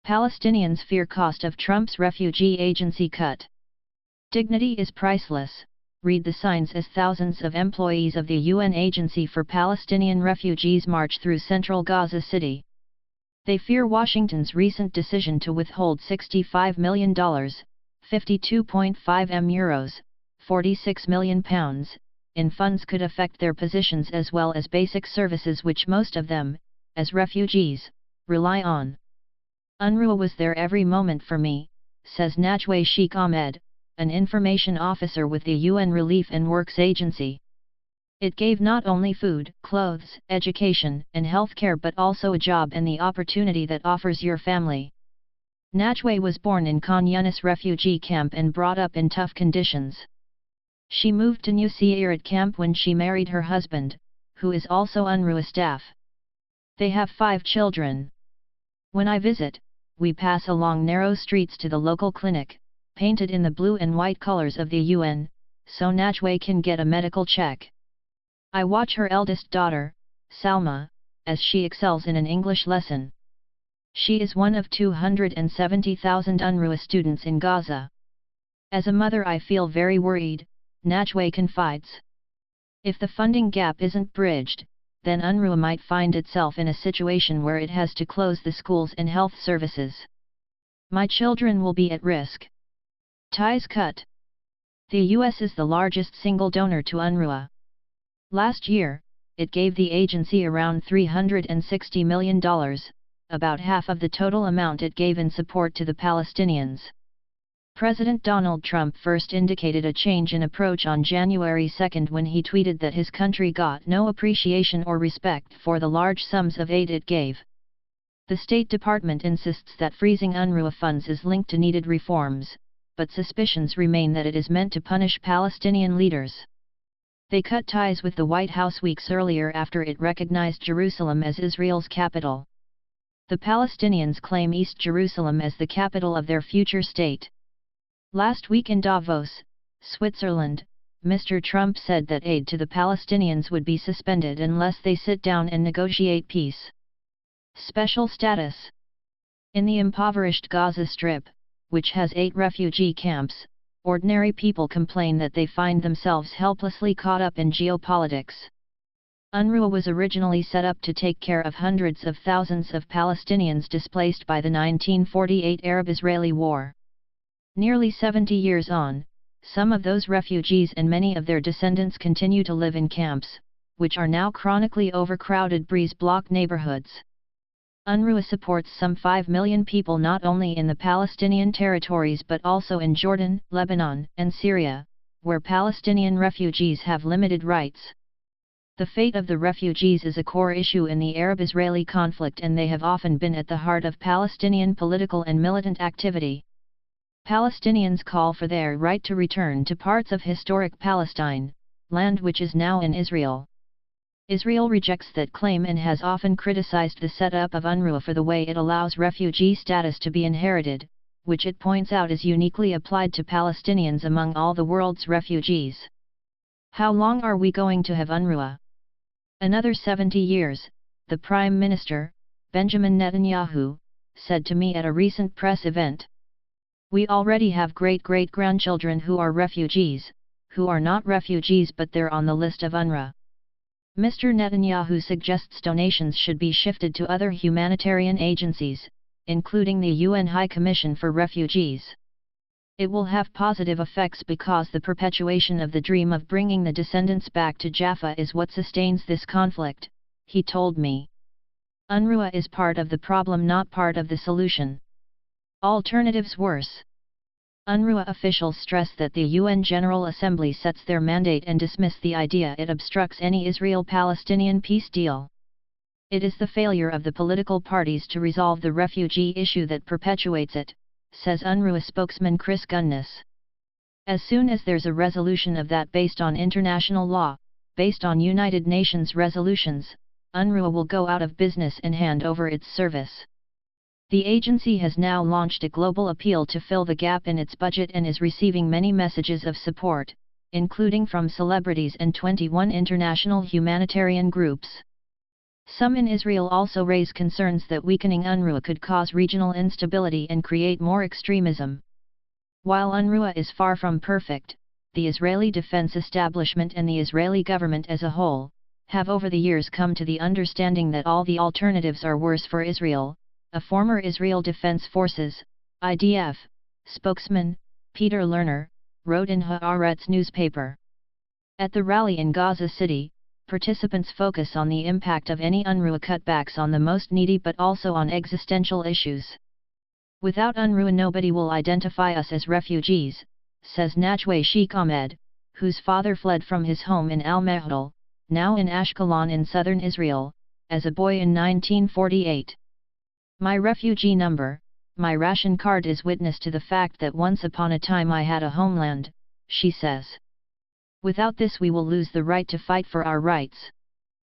Palestinians fear cost of Trump's refugee agency cut. Dignity is priceless, read the signs as thousands of employees of the UN Agency for Palestinian Refugees march through central Gaza City. They fear Washington's recent decision to withhold $65 million, 52.5 m euros, 46 million pounds, in funds could affect their positions as well as basic services which most of them, as refugees, rely on. UNRWA was there every moment for me, says Najwa Sheikh Ahmed, an information officer with the UN Relief and Works Agency. It gave not only food, clothes, education, and healthcare but also a job and the opportunity that offers your family. Najwa was born in Khan Yunis refugee camp and brought up in tough conditions. She moved to New Seirat camp when she married her husband, who is also UNRWA staff. They have 5 children. When I visit, we pass along narrow streets to the local clinic, painted in the blue and white colors of the UN, so Najwa can get a medical check. I watch her eldest daughter, Salma, as she excels in an English lesson. She is one of 270,000 UNRWA students in Gaza. As a mother I feel very worried, Najwa confides. If the funding gap isn't bridged, then UNRWA might find itself in a situation where it has to close the schools and health services. My children will be at risk. Ties cut. The US is the largest single donor to UNRWA. Last year, it gave the agency around $360 million, about half of the total amount it gave in support to the Palestinians. President Donald Trump first indicated a change in approach on January 2 when he tweeted that his country got no appreciation or respect for the large sums of aid it gave. The State Department insists that freezing UNRWA funds is linked to needed reforms, but suspicions remain that it is meant to punish Palestinian leaders. They cut ties with the White House weeks earlier after it recognized Jerusalem as Israel's capital. The Palestinians claim East Jerusalem as the capital of their future state. Last week in Davos, Switzerland, Mr. Trump said that aid to the Palestinians would be suspended unless they sit down and negotiate peace. Special status. In the impoverished Gaza Strip, which has 8 refugee camps, ordinary people complain that they find themselves helplessly caught up in geopolitics. UNRWA was originally set up to take care of hundreds of thousands of Palestinians displaced by the 1948 Arab-Israeli War. Nearly 70 years on, some of those refugees and many of their descendants continue to live in camps, which are now chronically overcrowded breeze block neighborhoods. UNRWA supports some 5 million people not only in the Palestinian territories but also in Jordan, Lebanon, and Syria, where Palestinian refugees have limited rights. The fate of the refugees is a core issue in the Arab-Israeli conflict and they have often been at the heart of Palestinian political and militant activity. Palestinians call for their right to return to parts of historic Palestine, land which is now in Israel. Israel rejects that claim and has often criticized the setup of UNRWA for the way it allows refugee status to be inherited, which it points out is uniquely applied to Palestinians among all the world's refugees. How long are we going to have UNRWA? Another 70 years, the Prime Minister, Benjamin Netanyahu, said to me at a recent press event. We already have great-great-grandchildren who are refugees, who are not refugees but they're on the list of UNRWA. Mr. Netanyahu suggests donations should be shifted to other humanitarian agencies, including the UN High Commission for Refugees. It will have positive effects because the perpetuation of the dream of bringing the descendants back to Jaffa is what sustains this conflict, he told me. UNRWA is part of the problem, not part of the solution. Alternatives worse. UNRWA officials stress that the UN General Assembly sets their mandate and dismiss the idea it obstructs any Israel-Palestinian peace deal. It is the failure of the political parties to resolve the refugee issue that perpetuates it, says UNRWA spokesman Chris Gunness. As soon as there's a resolution of that based on international law, based on United Nations resolutions, UNRWA will go out of business and hand over its service. The agency has now launched a global appeal to fill the gap in its budget and is receiving many messages of support, including from celebrities and 21 international humanitarian groups. Some in Israel also raise concerns that weakening UNRWA could cause regional instability and create more extremism. While UNRWA is far from perfect, the Israeli defense establishment and the Israeli government as a whole, have over the years come to the understanding that all the alternatives are worse for Israel, a former Israel Defense Forces, IDF, spokesman, Peter Lerner, wrote in Haaretz newspaper. At the rally in Gaza City, participants focus on the impact of any UNRWA cutbacks on the most needy but also on existential issues. Without UNRWA nobody will identify us as refugees, says Najwe Sheikh Ahmed, whose father fled from his home in Al-Mahdal, now in Ashkelon in southern Israel, as a boy in 1948. My refugee number, my ration card is witness to the fact that once upon a time I had a homeland, she says. Without this we will lose the right to fight for our rights.